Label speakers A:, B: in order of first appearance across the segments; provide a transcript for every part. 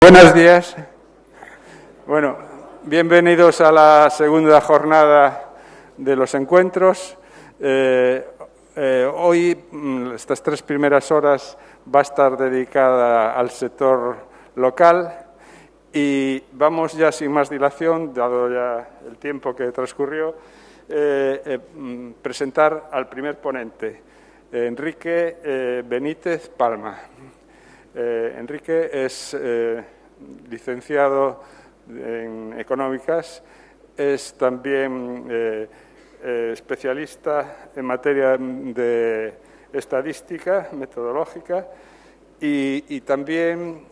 A: Buenos días. Bueno, bienvenidos a la segunda jornada de los encuentros. Hoy, estas 3 primeras horas, va a estar dedicada al sector local y vamos ya sin más dilación, dado ya el tiempo que transcurrió, presentar al primer ponente, Enrique Benítez Palma. Enrique es licenciado en Económicas, es también especialista en materia de estadística metodológica y también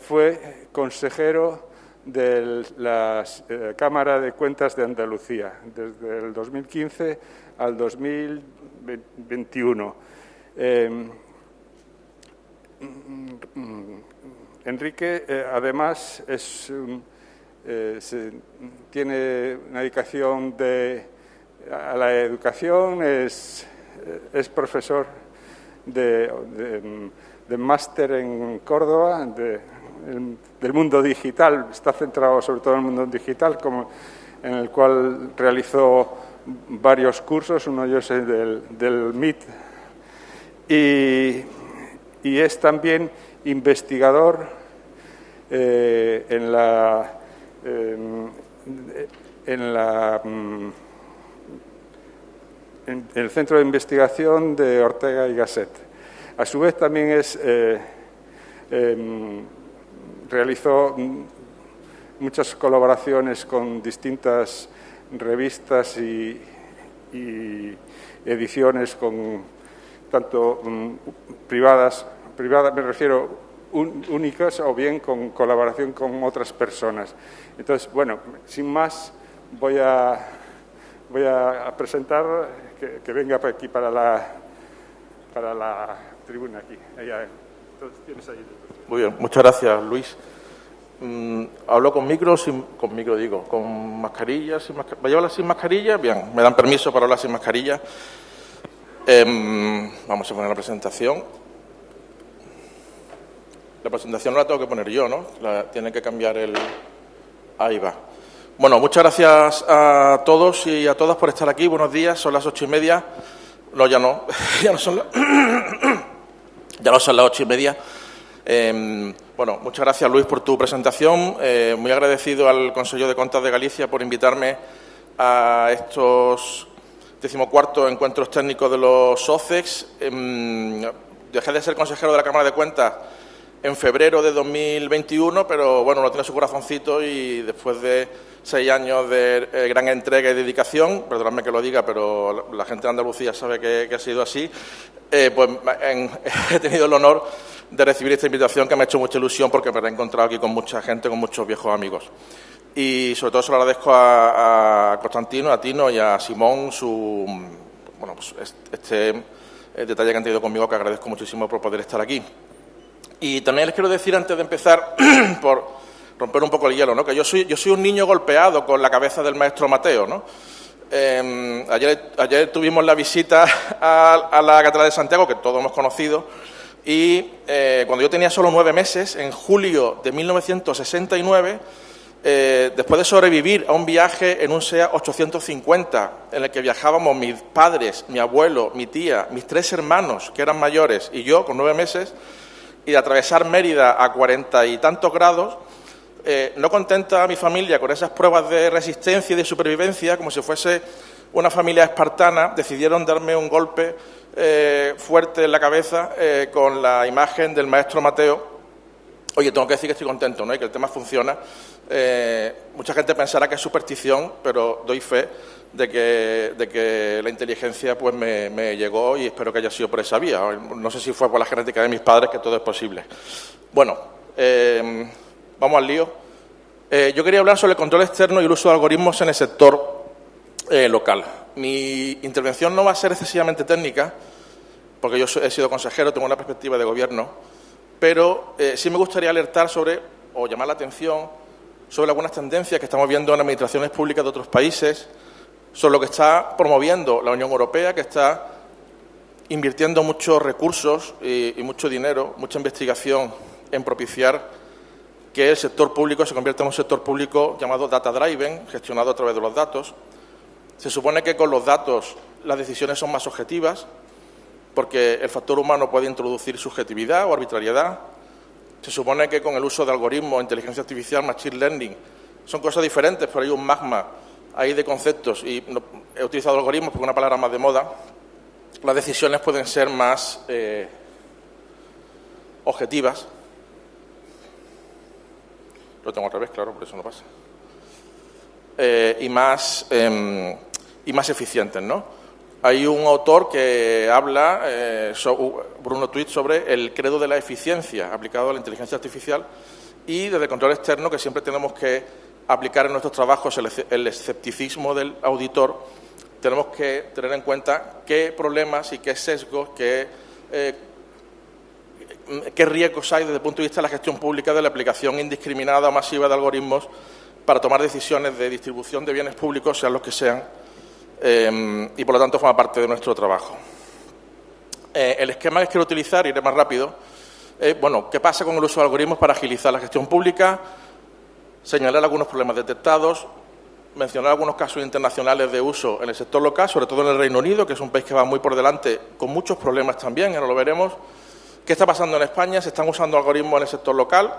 A: fue consejero de la Cámara de Cuentas de Andalucía desde el 2015 al 2021. Enrique, además, tiene una dedicación a la educación, es profesor de máster en Córdoba, del mundo digital, está centrado sobre todo en el mundo digital, en el cual realizó varios cursos, uno de ellos es del MIT, y es también investigador en el Centro de Investigación de Ortega y Gasset. A su vez también realizó muchas colaboraciones con distintas revistas y ediciones tanto privadas me refiero únicas o bien con colaboración con otras personas. Entonces, bueno, sin más, voy a presentar que venga aquí para la tribuna aquí. Entonces, tienes ahí.
B: Muy bien, muchas gracias, Luis. ¿Hablo con micro? ¿Con mascarilla? ¿Va a llevarla sin mascarilla? Bien, me dan permiso para hablar sin mascarilla. Vamos a poner la presentación. La presentación no la tengo que poner yo, ¿no? Tiene que cambiar el... Ahí va. Bueno, muchas gracias a todos y a todas por estar aquí. Buenos días, son las 8:30. No, ya no. Ya no son las 8:30. Bueno, muchas gracias, Luis, por tu presentación. Muy agradecido al Consejo de Cuentas de Galicia por invitarme a estos 14º encuentros técnicos de los OCEX. Dejé de ser consejero de la Cámara de Cuentas en febrero de 2021, pero bueno, lo tiene su corazoncito y después de 6 años de gran entrega y dedicación, perdonadme que lo diga, pero la gente de Andalucía sabe que ha sido así, pues he tenido el honor de recibir esta invitación que me ha hecho mucha ilusión porque me he encontrado aquí con mucha gente, con muchos viejos amigos. Y sobre todo se lo agradezco a Constantino, a Tino y a Simón este detalle que han tenido conmigo, que agradezco muchísimo por poder estar aquí. Y también les quiero decir, antes de empezar, por romper un poco el hielo, ¿no?, que yo soy un niño golpeado con la cabeza del maestro Mateo, ¿no? Ayer tuvimos la visita a la Catedral de Santiago, que todos hemos conocido, y cuando yo tenía solo 9 meses, en julio de 1969, después de sobrevivir a un viaje en un SEA 850, en el que viajábamos mis padres, mi abuelo, mi tía, mis 3 hermanos, que eran mayores, y yo, con 9 meses, y de atravesar Mérida a 40 y tantos grados, no contenta a mi familia con esas pruebas de resistencia y de supervivencia, como si fuese una familia espartana, decidieron darme un golpe fuerte en la cabeza con la imagen del maestro Mateo. Oye, tengo que decir que estoy contento, ¿no?, y que el tema funciona. Mucha gente pensará que es superstición, pero doy fe de que la inteligencia pues me llegó y espero que haya sido por esa vía. No sé si fue por la genética de mis padres, que todo es posible. Bueno, vamos al lío. Yo quería hablar sobre el control externo y el uso de algoritmos en el sector local. Mi intervención no va a ser excesivamente técnica, porque yo he sido consejero, tengo una perspectiva de gobierno, pero sí me gustaría alertar o llamar la atención sobre algunas tendencias que estamos viendo en administraciones públicas de otros países, sobre lo que está promoviendo la Unión Europea, que está invirtiendo muchos recursos y mucho dinero, mucha investigación en propiciar que el sector público se convierta en un sector público llamado data driven, gestionado a través de los datos. Se supone que con los datos las decisiones son más objetivas, porque el factor humano puede introducir subjetividad o arbitrariedad. Se supone que con el uso de algoritmos, inteligencia artificial, machine learning, son cosas diferentes, pero hay un magma ahí de conceptos, y he utilizado algoritmos porque es una palabra más de moda. Las decisiones pueden ser más objetivas. Lo tengo al revés, claro, por eso no pasa. Y más eficientes, ¿no? Hay un autor que habla, Bruno Tweed, sobre el credo de la eficiencia aplicado a la inteligencia artificial, y desde el control externo, que siempre tenemos que aplicar en nuestros trabajos el escepticismo del auditor. Tenemos que tener en cuenta qué problemas y qué sesgos, qué riesgos hay desde el punto de vista de la gestión pública de la aplicación indiscriminada o masiva de algoritmos para tomar decisiones de distribución de bienes públicos, sean los que sean, y por lo tanto forma parte de nuestro trabajo. El esquema que quiero utilizar, iré más rápido, bueno, ¿qué pasa con el uso de algoritmos para agilizar la gestión pública? Señalar algunos problemas detectados, mencionar algunos casos internacionales de uso en el sector local, sobre todo en el Reino Unido, que es un país que va muy por delante, con muchos problemas también, ahora lo veremos. ¿Qué está pasando en España? ¿Se están usando algoritmos en el sector local?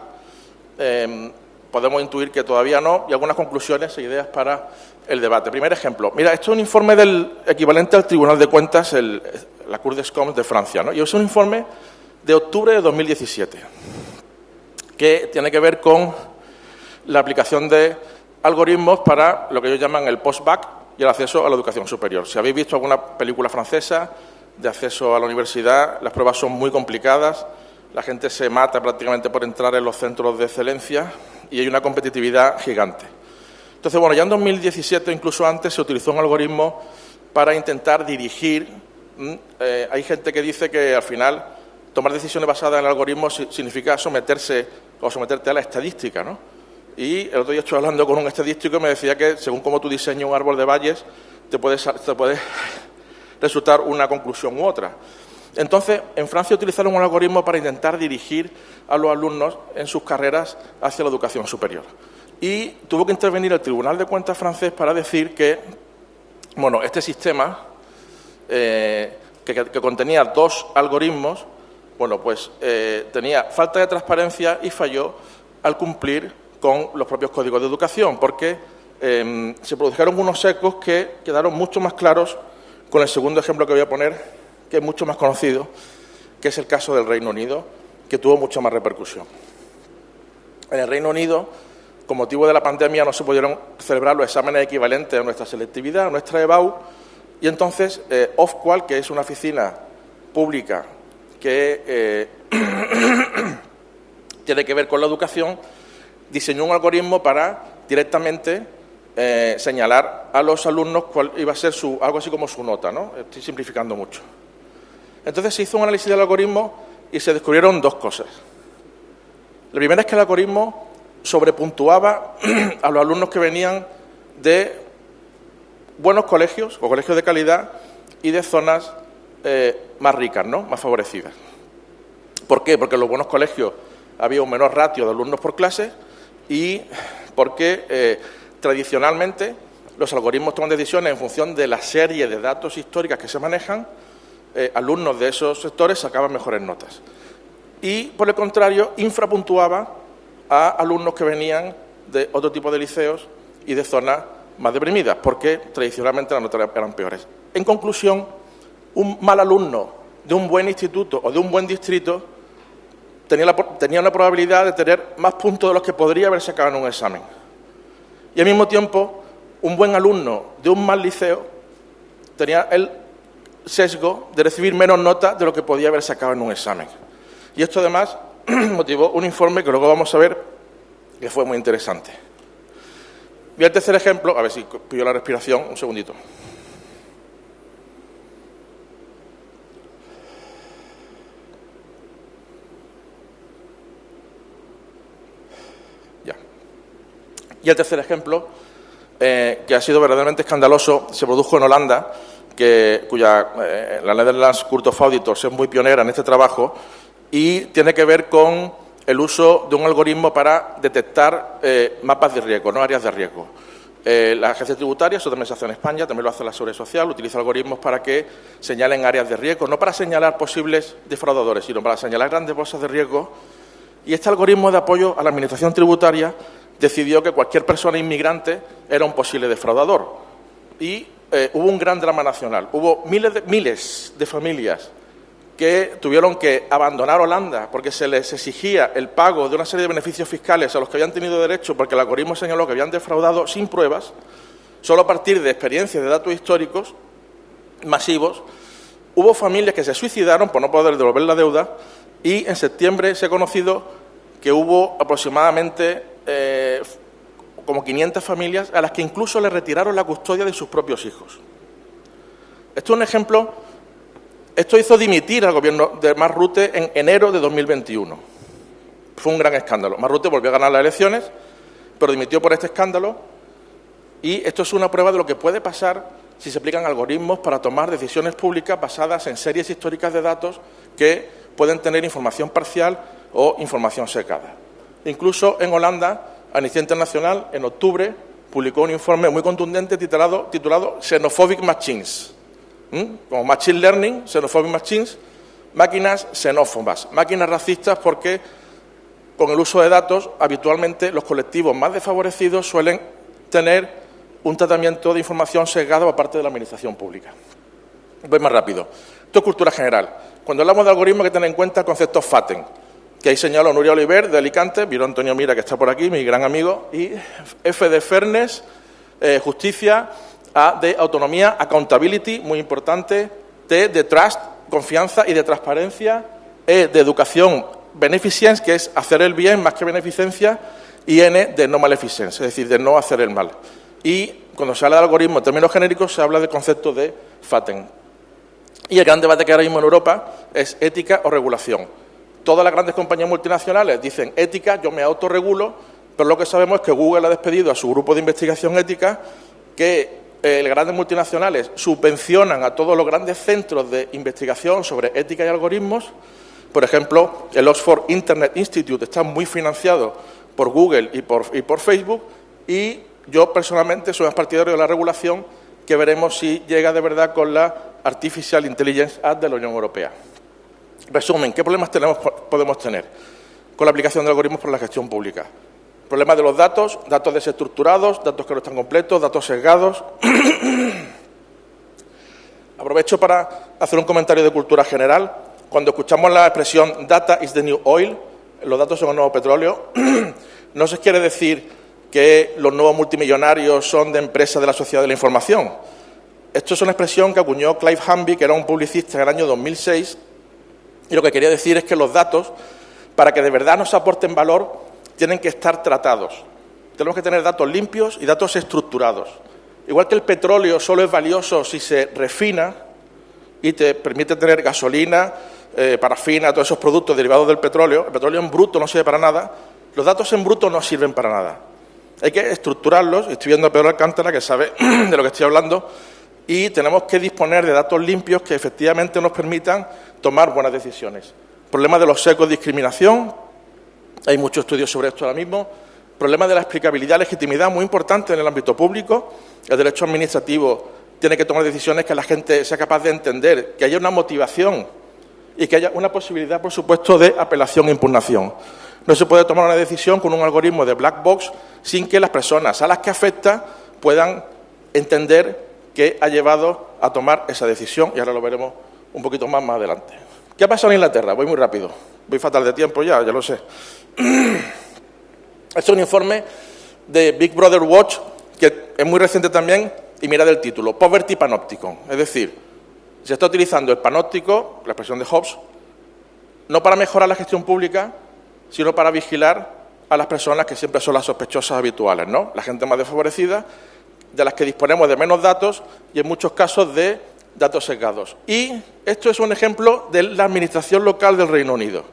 B: Podemos intuir que todavía no, y algunas conclusiones e ideas para el debate. Primer ejemplo. Mira, esto es un informe del equivalente al Tribunal de Cuentas, la Cour des Comptes de Francia, ¿no? Y es un informe de octubre de 2017, que tiene que ver con la aplicación de algoritmos para lo que ellos llaman el post-bac y el acceso a la educación superior. Si habéis visto alguna película francesa de acceso a la universidad, las pruebas son muy complicadas, la gente se mata prácticamente por entrar en los centros de excelencia y hay una competitividad gigante. Entonces, bueno, ya en 2017, incluso antes, se utilizó un algoritmo para intentar dirigir. Hay gente que dice que al final tomar decisiones basadas en algoritmos significa someterte a la estadística, ¿no? Y el otro día estuve hablando con un estadístico y me decía que según cómo tú diseñas un árbol de valles, te puede resultar una conclusión u otra. Entonces, en Francia utilizaron un algoritmo para intentar dirigir a los alumnos en sus carreras hacia la educación superior. Y tuvo que intervenir el Tribunal de Cuentas francés para decir que, bueno, este sistema, que contenía dos algoritmos, bueno, pues tenía falta de transparencia y falló al cumplir con los propios códigos de educación, porque se produjeron unos sesgos que quedaron mucho más claros con el segundo ejemplo que voy a poner, que es mucho más conocido, que es el caso del Reino Unido, que tuvo mucha más repercusión. En el Reino Unido, con motivo de la pandemia, no se pudieron celebrar los exámenes equivalentes a nuestra selectividad, a nuestra EBAU, y entonces Ofqual, que es una oficina pública que tiene que ver con la educación, diseñó un algoritmo para directamente señalar a los alumnos cuál iba a ser algo así como su nota, ¿no? Estoy simplificando mucho. Entonces se hizo un análisis del algoritmo y se descubrieron dos cosas. La primera es que el algoritmo sobrepuntuaba a los alumnos que venían de buenos colegios o colegios de calidad y de zonas más ricas, ¿no? Más favorecidas. ¿Por qué? Porque en los buenos colegios había un menor ratio de alumnos por clase y porque tradicionalmente los algoritmos toman decisiones en función de la serie de datos históricas que se manejan. Alumnos de esos sectores sacaban mejores notas. Y, por el contrario, infrapuntuaba a alumnos que venían de otro tipo de liceos y de zonas más deprimidas, porque tradicionalmente las notas eran peores. En conclusión, un mal alumno de un buen instituto o de un buen distrito tenía una probabilidad de tener más puntos de los que podría haber sacado en un examen. Y al mismo tiempo, un buen alumno de un mal liceo tenía el sesgo de recibir menos notas de lo que podía haber sacado en un examen. Y esto, además, motivó un informe que luego vamos a ver que fue muy interesante. Y el tercer ejemplo, a ver si pillo la respiración, un segundito. Ya. Y el tercer ejemplo, que ha sido verdaderamente escandaloso, se produjo en Holanda, la Netherlands Court of Auditors es muy pionera en este trabajo y tiene que ver con el uso de un algoritmo para detectar mapas de riesgo, no áreas de riesgo. La agencia tributaria, eso también se hace en España, también lo hace la Seguridad Social, utiliza algoritmos para que señalen áreas de riesgo, no para señalar posibles defraudadores, sino para señalar grandes bolsas de riesgo. Y este algoritmo de apoyo a la Administración tributaria decidió que cualquier persona inmigrante era un posible defraudador. Y hubo un gran drama nacional. Hubo miles de familias que tuvieron que abandonar Holanda porque se les exigía el pago de una serie de beneficios fiscales a los que habían tenido derecho porque el algoritmo señaló que habían defraudado sin pruebas, solo a partir de experiencias de datos históricos masivos. Hubo familias que se suicidaron por no poder devolver la deuda y en septiembre se ha conocido que hubo aproximadamente como 500 familias a las que incluso le retiraron la custodia de sus propios hijos. Esto es un ejemplo. Esto hizo dimitir al gobierno de Mark Rutte en enero de 2021. Fue un gran escándalo. Mark Rutte volvió a ganar las elecciones, pero dimitió por este escándalo. Y esto es una prueba de lo que puede pasar si se aplican algoritmos para tomar decisiones públicas basadas en series históricas de datos que pueden tener información parcial o información secada. Incluso en Holanda, Amnistía Internacional, en octubre, publicó un informe muy contundente titulado Xenophobic Machines. Como Machine Learning, Xenophobic Machines, máquinas xenófobas, máquinas racistas, porque con el uso de datos habitualmente los colectivos más desfavorecidos suelen tener un tratamiento de información sesgado por parte de la Administración pública. Voy más rápido. Esto es cultura general. Cuando hablamos de algoritmos hay que tener en cuenta el concepto FATEN, que ahí señaló Nuria Oliver de Alicante, Viro Antonio Mira, que está por aquí, mi gran amigo, y F de Fairness, justicia, A de autonomía, accountability, muy importante, T de trust, confianza y de transparencia, E de educación, beneficence, que es hacer el bien más que beneficencia, y N de no maleficence, es decir, de no hacer el mal. Y cuando se habla de algoritmo en términos genéricos, se habla del concepto de FATEN. Y el gran debate que ahora mismo en Europa es ética o regulación. Todas las grandes compañías multinacionales dicen ética, yo me autorregulo, pero lo que sabemos es que Google ha despedido a su grupo de investigación ética, que las grandes multinacionales subvencionan a todos los grandes centros de investigación sobre ética y algoritmos. Por ejemplo, el Oxford Internet Institute está muy financiado por Google y por Facebook, y yo personalmente soy más partidario de la regulación, que veremos si llega de verdad con la Artificial Intelligence Act de la Unión Europea. Resumen, ¿qué problemas podemos tener con la aplicación de algoritmos por la gestión pública? Problemas de los datos, datos desestructurados, datos que no están completos, datos sesgados. Aprovecho para hacer un comentario de cultura general. Cuando escuchamos la expresión data is the new oil, los datos son el nuevo petróleo, no se quiere decir que los nuevos multimillonarios son de empresas de la sociedad de la información. Esto es una expresión que acuñó Clive Humby, que era un publicista en el año 2006, y lo que quería decir es que los datos, para que de verdad nos aporten valor, tienen que estar tratados. Tenemos que tener datos limpios y datos estructurados. Igual que el petróleo solo es valioso si se refina y te permite tener gasolina, parafina, todos esos productos derivados del petróleo. El petróleo en bruto no sirve para nada. Los datos en bruto no sirven para nada. Hay que estructurarlos. Estoy viendo a Pedro Alcántara, que sabe de lo que estoy hablando, y tenemos que disponer de datos limpios que efectivamente nos permitan tomar buenas decisiones. Problema de los sesgos de discriminación. Hay muchos estudios sobre esto ahora mismo. Problema de la explicabilidad, legitimidad, muy importante en el ámbito público. El derecho administrativo tiene que tomar decisiones que la gente sea capaz de entender, que haya una motivación y que haya una posibilidad, por supuesto, de apelación e impugnación. No se puede tomar una decisión con un algoritmo de black box sin que las personas a las que afecta puedan entender qué ha llevado a tomar esa decisión, y ahora lo veremos un poquito más adelante. ¿Qué ha pasado en Inglaterra? Voy muy rápido. Voy fatal de tiempo ya lo sé. Este es un informe de Big Brother Watch, que es muy reciente también, y mirad el título, Poverty Panopticon. Es decir, se está utilizando el panóptico, la expresión de Hobbes, no para mejorar la gestión pública, sino para vigilar a las personas que siempre son las sospechosas habituales, ¿no? La gente más desfavorecida, de las que disponemos de menos datos y en muchos casos de datos sesgados. Y esto es un ejemplo de la administración local del Reino Unido.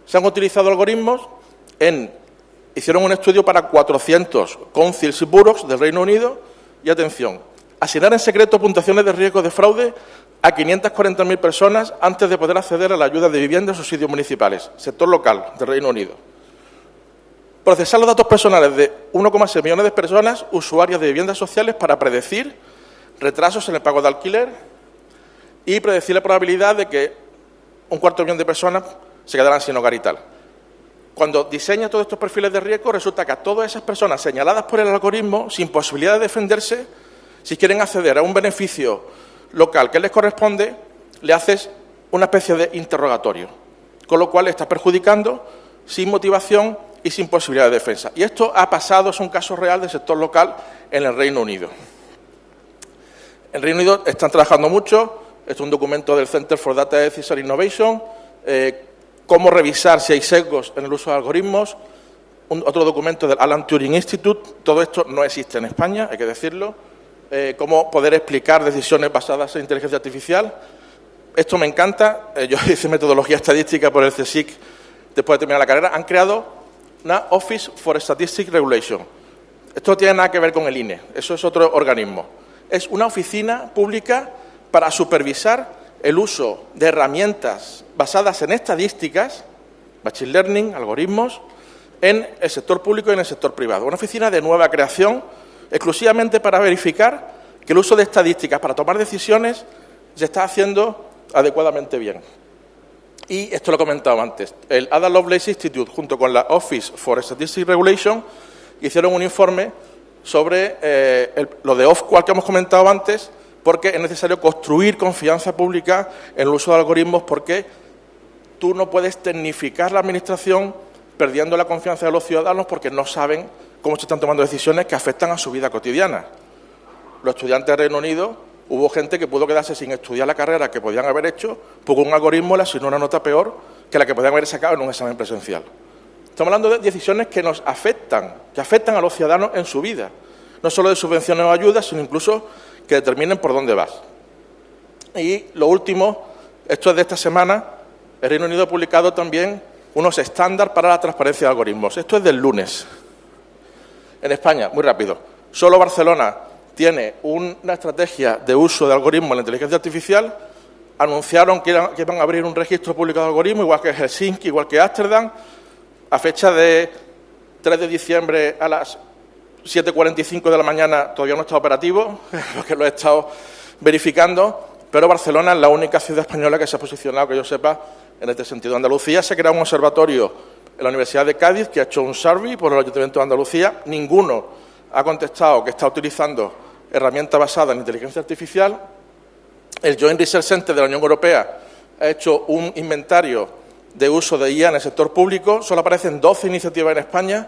B: Se han utilizado algoritmos hicieron un estudio para 400 councils y boroughs del Reino Unido y, atención, asignar en secreto puntuaciones de riesgo de fraude a 540.000 personas antes de poder acceder a la ayuda de vivienda y subsidios municipales, sector local del Reino Unido. procesar los datos personales de 1,6 millones de personas, usuarios de viviendas sociales, para predecir retrasos en el pago de alquiler y predecir la probabilidad de que 250.000 de personas se quedaran sin hogar y tal. Cuando diseña todos estos perfiles de riesgo, resulta que a todas esas personas señaladas por el algoritmo, sin posibilidad de defenderse, si quieren acceder a un beneficio local que les corresponde, le haces una especie de interrogatorio, con lo cual está perjudicando sin motivación y sin posibilidad de defensa. Y esto ha pasado, es un caso real del sector local en el Reino Unido. En el Reino Unido están trabajando mucho, es un documento del Center for Data Ethics and Innovation, cómo revisar si hay sesgos en el uso de algoritmos, otro documento del Alan Turing Institute, todo esto no existe en España, hay que decirlo, cómo poder explicar decisiones basadas en inteligencia artificial. Esto me encanta, yo hice metodología estadística por el CSIC después de terminar la carrera, han creado una Office for Statistics Regulation. Esto no tiene nada que ver con el INE, eso es otro organismo. Es una oficina pública para supervisar el uso de herramientas basadas en estadísticas, machine learning, algoritmos, en el sector público y en el sector privado. Una oficina de nueva creación exclusivamente para verificar que el uso de estadísticas para tomar decisiones se está haciendo adecuadamente bien. Y esto lo he comentado antes. El Ada Lovelace Institute, junto con la Office for Statistics Regulation, hicieron un informe sobre lo de Ofqual que hemos comentado antes, porque es necesario construir confianza pública en el uso de algoritmos, porque tú no puedes tecnificar la administración perdiendo la confianza de los ciudadanos porque no saben cómo se están tomando decisiones que afectan a su vida cotidiana. Los estudiantes del Reino Unido, hubo gente que pudo quedarse sin estudiar la carrera que podían haber hecho porque un algoritmo le asignó una nota peor que la que podían haber sacado en un examen presencial. Estamos hablando de decisiones que nos afectan, que afectan a los ciudadanos en su vida. No solo de subvenciones o ayudas, sino incluso que determinen por dónde vas. Y lo último, esto es de esta semana, el Reino Unido ha publicado también unos estándares para la transparencia de algoritmos. Esto es del lunes. En España, muy rápido, solo Barcelona tiene una estrategia de uso de algoritmos en la inteligencia artificial. Anunciaron que iban a abrir un registro público de algoritmos, igual que Helsinki, igual que Ámsterdam, a fecha de 3 de diciembre a las 7:45 de la mañana todavía no está operativo, porque lo he estado verificando, pero Barcelona es la única ciudad española que se ha posicionado, que yo sepa, en este sentido. Andalucía se ha creado un observatorio en la Universidad de Cádiz que ha hecho un survey por el Ayuntamiento de Andalucía. Ninguno ha contestado que está utilizando herramientas basadas en inteligencia artificial. El Joint Research Center de la Unión Europea ha hecho un inventario de uso de IA en el sector público. Solo aparecen 12 iniciativas en España.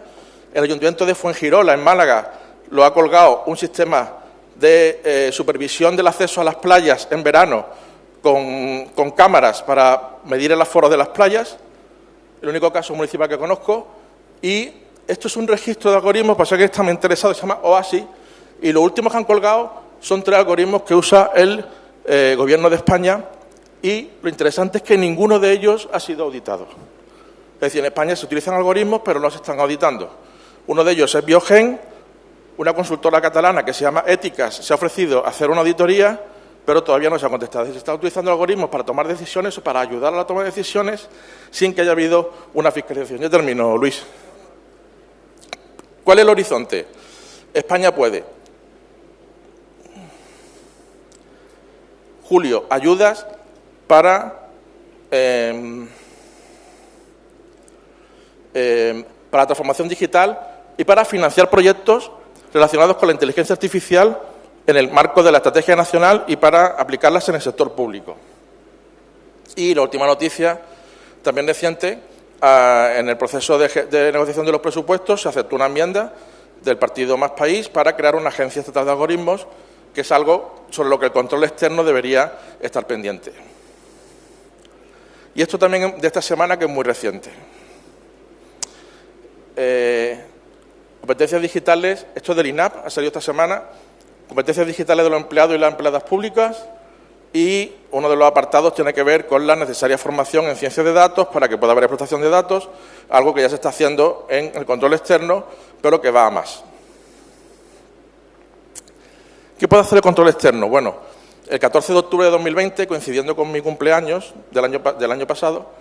B: El Ayuntamiento de Fuengirola, en Málaga, lo ha colgado un sistema de supervisión del acceso a las playas en verano con cámaras para medir el aforo de las playas. El único caso municipal que conozco. Y esto es un registro de algoritmos, pasa que está muy interesado, se llama OASI, y los últimos que han colgado son 3 algoritmos que usa el Gobierno de España, y lo interesante es que ninguno de ellos ha sido auditado. Es decir, en España se utilizan algoritmos, pero no se están auditando. Uno de ellos es Biogen, una consultora catalana que se llama Éticas, se ha ofrecido a hacer una auditoría, pero todavía no se ha contestado. Se están utilizando algoritmos para tomar decisiones o para ayudar a la toma de decisiones sin que haya habido una fiscalización. Ya termino, Luis. ¿Cuál es el horizonte? España puede. Julio, ayudas para la transformación digital y para financiar proyectos relacionados con la inteligencia artificial en el marco de la estrategia nacional y para aplicarlas en el sector público. Y la última noticia, también reciente, en el proceso de negociación de los presupuestos se aceptó una enmienda del partido Más País para crear una agencia estatal de algoritmos, que es algo sobre lo que el control externo debería estar pendiente. Y esto también de esta semana, que es muy reciente. Competencias digitales, esto es del INAP, ha salido esta semana, competencias digitales de los empleados y las empleadas públicas, y uno de los apartados tiene que ver con la necesaria formación en ciencias de datos para que pueda haber explotación de datos, algo que ya se está haciendo en el control externo, pero que va a más. ¿Qué puede hacer el control externo? Bueno, el 14 de octubre de 2020, coincidiendo con mi cumpleaños del año pasado,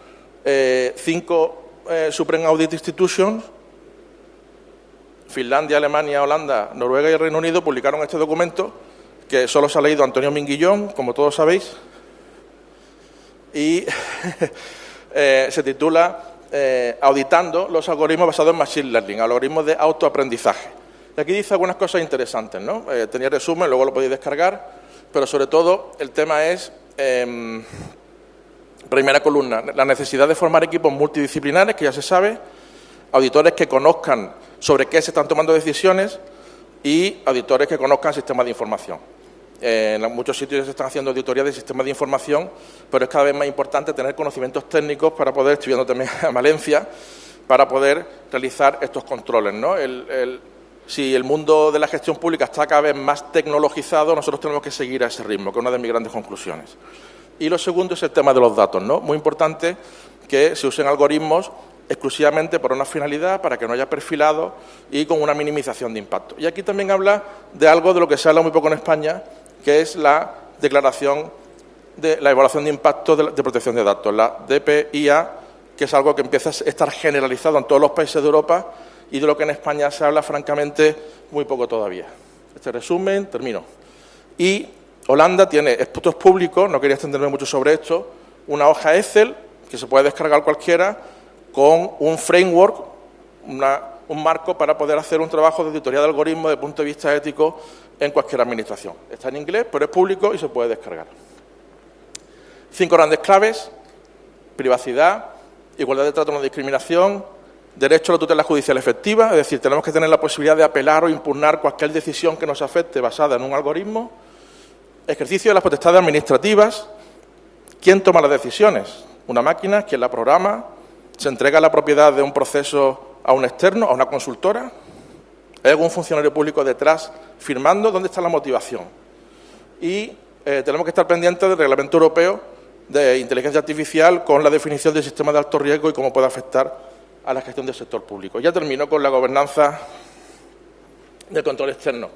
B: 5 Supreme Audit Institutions Finlandia, Alemania, Holanda, Noruega y el Reino Unido publicaron este documento que solo se ha leído Antonio Minguillón, como todos sabéis, y se titula Auditando los algoritmos basados en Machine Learning, algoritmos de autoaprendizaje. Y aquí dice algunas cosas interesantes, ¿no? Tenía resumen, luego lo podéis descargar, pero sobre todo el tema es, primera columna, la necesidad de formar equipos multidisciplinares, que ya se sabe, auditores que conozcan sobre qué se están tomando decisiones y auditores que conozcan sistemas de información. En muchos sitios se están haciendo auditorías de sistemas de información, pero es cada vez más importante tener conocimientos técnicos para poder, estoy viendo también a Valencia, para poder realizar estos controles, ¿no? Si el mundo de la gestión pública está cada vez más tecnologizado, nosotros tenemos que seguir a ese ritmo, que es una de mis grandes conclusiones. Y lo segundo es el tema de los datos, ¿no? Muy importante que se usen algoritmos exclusivamente por una finalidad, para que no haya perfilado y con una minimización de impacto. Y aquí también habla de algo de lo que se habla muy poco en España, que es la declaración de la evaluación de impacto de protección de datos, la DPIA, que es algo que empieza a estar generalizado en todos los países de Europa y de lo que en España se habla, francamente, muy poco todavía. Este resumen, termino. Y Holanda tiene, esto es público, no quería extenderme mucho sobre esto, una hoja Excel que se puede descargar cualquiera con un framework, un marco para poder hacer un trabajo de auditoría de algoritmos desde el punto de vista ético en cualquier administración. Está en inglés, pero es público y se puede descargar. 5 grandes claves: privacidad, igualdad de trato, no discriminación, derecho a la tutela judicial efectiva, es decir, tenemos que tener la posibilidad de apelar o impugnar cualquier decisión que nos afecte basada en un algoritmo, ejercicio de las potestades administrativas, ¿quién toma las decisiones? Una máquina, ¿quién la programa? ¿Se entrega la propiedad de un proceso a un externo, a una consultora? ¿Hay algún funcionario público detrás firmando? ¿Dónde está la motivación? Y tenemos que estar pendientes del Reglamento Europeo de Inteligencia Artificial con la definición del sistema de alto riesgo y cómo puede afectar a la gestión del sector público. Ya termino con la gobernanza del control externo.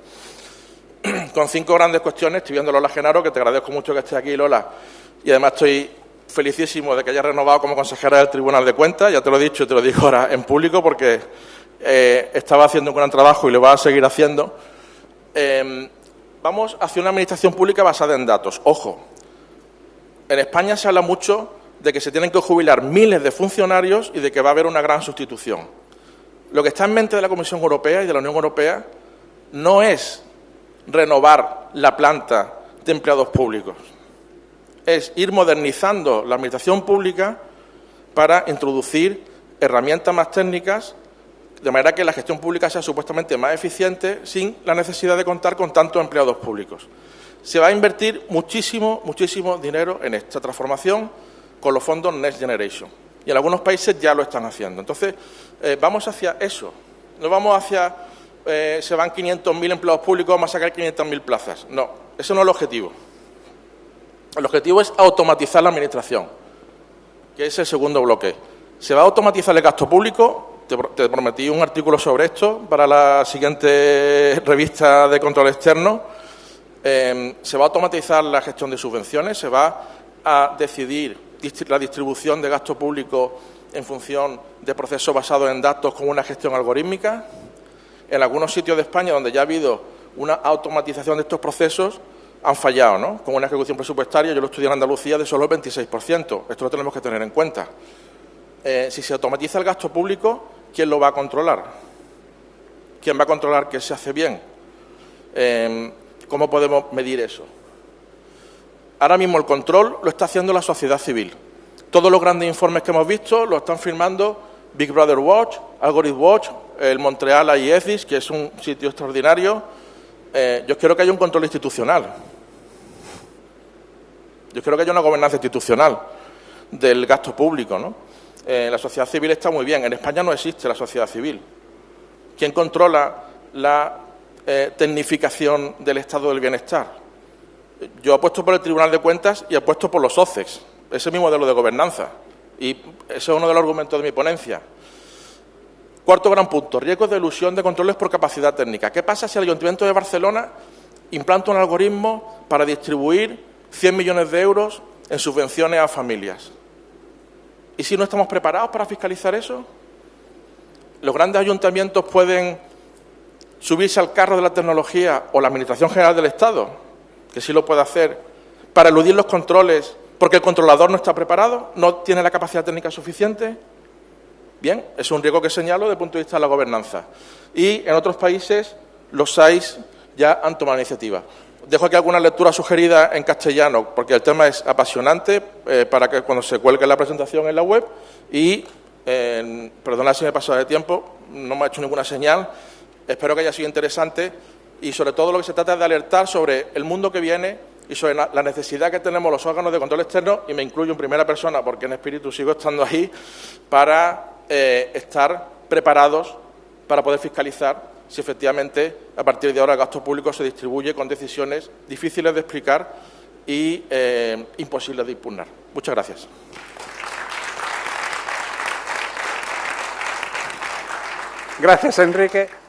B: Con 5 grandes cuestiones. Estoy viendo a Lola Genaro, que te agradezco mucho que estés aquí, Lola. Y además estoy felicísimo de que hayas renovado como consejera del Tribunal de Cuentas. Ya te lo he dicho y te lo digo ahora en público, porque estaba haciendo un gran trabajo y lo va a seguir haciendo. Vamos hacia una administración pública basada en datos. Ojo, en España se habla mucho de que se tienen que jubilar miles de funcionarios y de que va a haber una gran sustitución. Lo que está en mente de la Comisión Europea y de la Unión Europea no es renovar la planta de empleados públicos, es ir modernizando la administración pública para introducir herramientas más técnicas, de manera que la gestión pública sea supuestamente más eficiente sin la necesidad de contar con tantos empleados públicos. Se va a invertir muchísimo dinero en esta transformación con los fondos Next Generation. Y en algunos países ya lo están haciendo. Entonces, vamos hacia eso. No vamos hacia, se van 500.000 empleados públicos, vamos a sacar 500.000 plazas. No, eso no es el objetivo. El objetivo es automatizar la administración, que es el segundo bloque. Se va a automatizar el gasto público. Te prometí un artículo sobre esto para la siguiente revista de control externo. Se va a automatizar la gestión de subvenciones, se va a decidir la distribución de gasto público en función de procesos basados en datos con una gestión algorítmica. En algunos sitios de España donde ya ha habido una automatización de estos procesos han fallado, ¿no? Con una ejecución presupuestaria, yo lo estudié en Andalucía, de solo el 26%. Esto lo tenemos que tener en cuenta. Si se automatiza el gasto público, ¿quién lo va a controlar? ¿Quién va a controlar que se hace bien? ¿Cómo podemos medir eso? Ahora mismo el control lo está haciendo la sociedad civil. Todos los grandes informes que hemos visto lo están firmando Big Brother Watch, Algorithm Watch, el Montreal IETHIS, que es un sitio extraordinario. Yo quiero que haya un control institucional. Yo creo que haya una gobernanza institucional del gasto público, ¿no? La sociedad civil está muy bien. En España no existe la sociedad civil. ¿Quién controla la tecnificación del estado del bienestar? Yo apuesto por el Tribunal de Cuentas y apuesto por los OCEX. Ese es mi modelo de gobernanza. Y ese es uno de los argumentos de mi ponencia. Cuarto gran punto, riesgos de elusión de controles por capacidad técnica. ¿Qué pasa si el Ayuntamiento de Barcelona implanta un algoritmo para distribuir 100 millones de euros en subvenciones a familias? ¿Y si no estamos preparados para fiscalizar eso? ¿Los grandes ayuntamientos pueden subirse al carro de la tecnología o la Administración General del Estado, que sí lo puede hacer, para eludir los controles porque el controlador no está preparado, no tiene la capacidad técnica suficiente? Bien, es un riesgo que señalo desde el punto de vista de la gobernanza. Y en otros países los SAIs ya han tomado iniciativa. Dejo aquí alguna lectura sugerida en castellano, porque el tema es apasionante, para que cuando se cuelgue la presentación en la web. Y, perdonad si me he pasado de tiempo, no me ha hecho ninguna señal. Espero que haya sido interesante y, sobre todo, lo que se trata es de alertar sobre el mundo que viene y sobre la necesidad que tenemos los órganos de control externo, y me incluyo en primera persona porque en espíritu sigo estando ahí, para estar preparados para poder fiscalizar si efectivamente a partir de ahora el gasto público se distribuye con decisiones difíciles de explicar y imposibles de impugnar. Muchas gracias.
A: Gracias, Enrique.